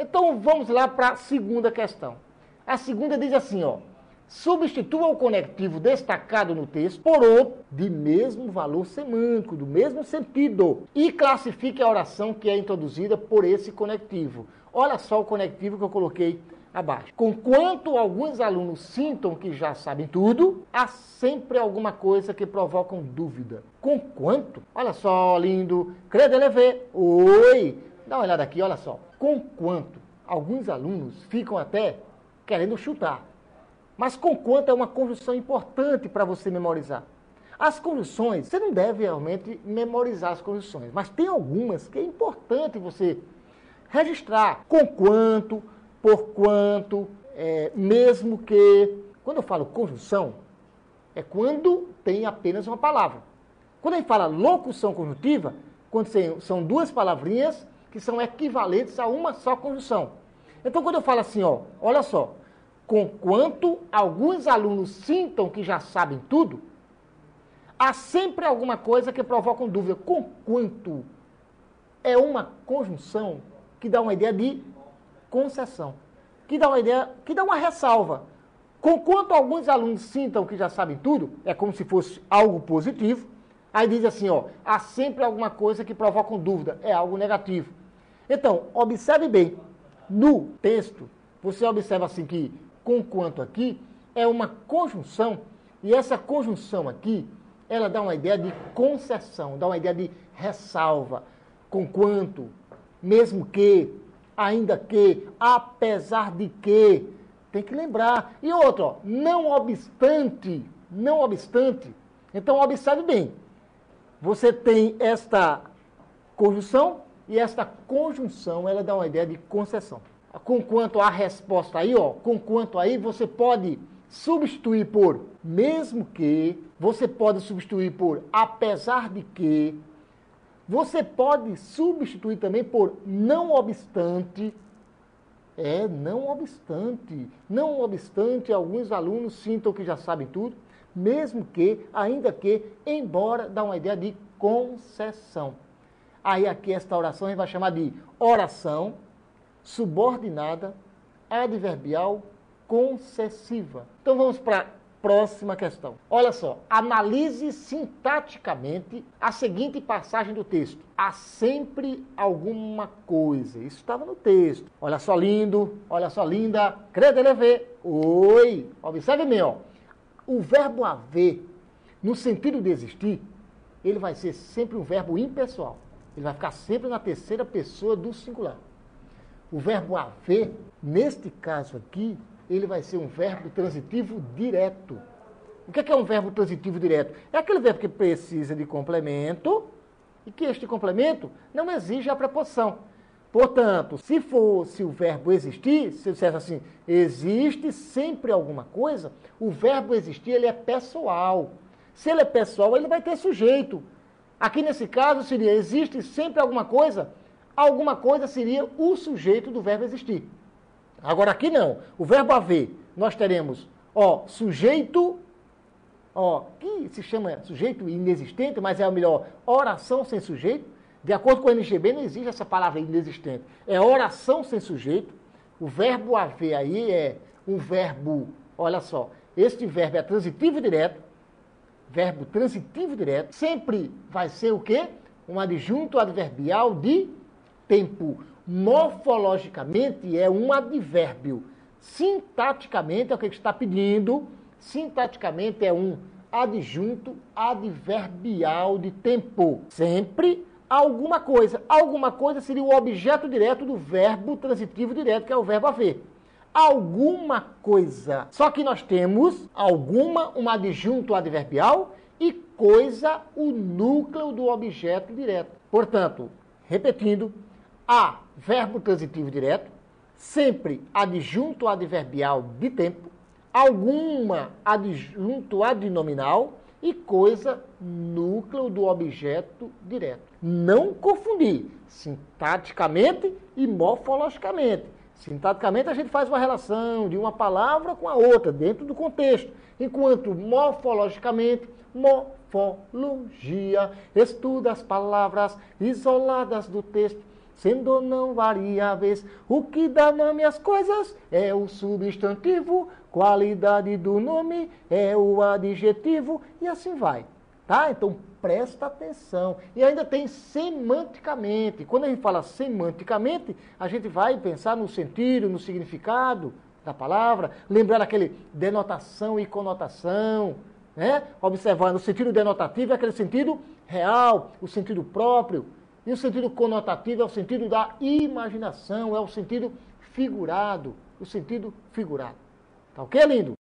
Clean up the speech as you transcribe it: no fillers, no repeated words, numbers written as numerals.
Então vamos lá para a segunda questão. A segunda diz assim, ó. Substitua o conectivo destacado no texto por outro de mesmo valor semântico, do mesmo sentido, e classifique a oração que é introduzida por esse conectivo. Olha só o conectivo que eu coloquei abaixo. Conquanto alguns alunos sintam que já sabem tudo, há sempre alguma coisa que provocam dúvida. Conquanto? Olha só, lindo. Credeleve. Oi. Dá uma olhada aqui, olha só. Conquanto alguns alunos ficam até querendo chutar. Mas conquanto é uma conjunção importante para você memorizar. As conjunções, você não deve realmente memorizar as conjunções, mas tem algumas que é importante você registrar. Conquanto, porquanto, mesmo que. Quando eu falo conjunção, é quando tem apenas uma palavra. Quando a gente fala locução conjuntiva, quando são duas palavrinhas que são equivalentes a uma só conjunção. Então, quando eu falo assim, ó, olha só, conquanto alguns alunos sintam que já sabem tudo, há sempre alguma coisa que provoca dúvida. Conquanto é uma conjunção que dá uma ideia de concessão, que dá uma ressalva. Conquanto alguns alunos sintam que já sabem tudo, é como se fosse algo positivo. Aí diz assim, ó, há sempre alguma coisa que provoca dúvida, é algo negativo. Então, observe bem, no texto, você observa assim que conquanto aqui é uma conjunção, e essa conjunção aqui, ela dá uma ideia de concessão, dá uma ideia de ressalva. Conquanto, mesmo que, ainda que, apesar de que, tem que lembrar. E outro, ó, não obstante. Então, observe bem, você tem esta conjunção, e esta conjunção, ela dá uma ideia de concessão. Conquanto a resposta aí, ó, conquanto aí você pode substituir por mesmo que, você pode substituir por apesar de que, você pode substituir também por não obstante. Não obstante, alguns alunos sintam que já sabem tudo, mesmo que, ainda que, embora, dá uma ideia de concessão. Aí aqui esta oração a gente vai chamar de oração subordinada, adverbial, concessiva. Então vamos para a próxima questão. Olha só, analise sintaticamente a seguinte passagem do texto. Há sempre alguma coisa. Isso estava no texto. Olha só lindo, olha só linda. Credeleve. Oi. Observe bem, ó. O verbo haver, no sentido de existir, ele vai ser sempre um verbo impessoal. Ele vai ficar sempre na terceira pessoa do singular. O verbo haver, neste caso aqui, ele vai ser um verbo transitivo direto. O que é um verbo transitivo direto? É aquele verbo que precisa de complemento e que este complemento não exige a preposição. Portanto, se o verbo existir, se eu dissesse assim, existe sempre alguma coisa, o verbo existir ele é pessoal. Se ele é pessoal, ele vai ter sujeito. Aqui nesse caso seria, existe sempre alguma coisa seria o sujeito do verbo existir. Agora aqui não, o verbo haver, nós teremos, sujeito, que se chama sujeito inexistente, mas é o melhor, oração sem sujeito. De acordo com o NGB, não existe essa palavra inexistente. É oração sem sujeito. O verbo haver aí é um verbo, olha só, este verbo é transitivo direto. Verbo transitivo direto sempre vai ser o quê? Um adjunto adverbial de tempo. Morfologicamente é um advérbio. Sintaticamente é o que está pedindo. Sintaticamente é um adjunto adverbial de tempo. Sempre alguma coisa. Alguma coisa seria o objeto direto do verbo transitivo direto, que é o verbo haver. Alguma coisa. Só que nós temos alguma, um adjunto adverbial, e coisa, o núcleo do objeto direto. Portanto, repetindo, a verbo transitivo direto, sempre adjunto adverbial de tempo, alguma adjunto adnominal e coisa, núcleo do objeto direto. Não confundir sintaticamente e morfologicamente. Sintaticamente a gente faz uma relação de uma palavra com a outra, dentro do contexto. Enquanto morfologicamente, morfologia estuda as palavras isoladas do texto, sendo ou não variáveis. O que dá nome às coisas é o substantivo, qualidade do nome é o adjetivo, e assim vai. Tá? Então, presta atenção. E ainda tem semanticamente. Quando a gente fala semanticamente, a gente vai pensar no sentido, no significado da palavra, lembrar aquele denotação e conotação, né? Observando o sentido denotativo é aquele sentido real, o sentido próprio, e o sentido conotativo é o sentido da imaginação, é o sentido figurado, o sentido figurado. Tá ok, lindo?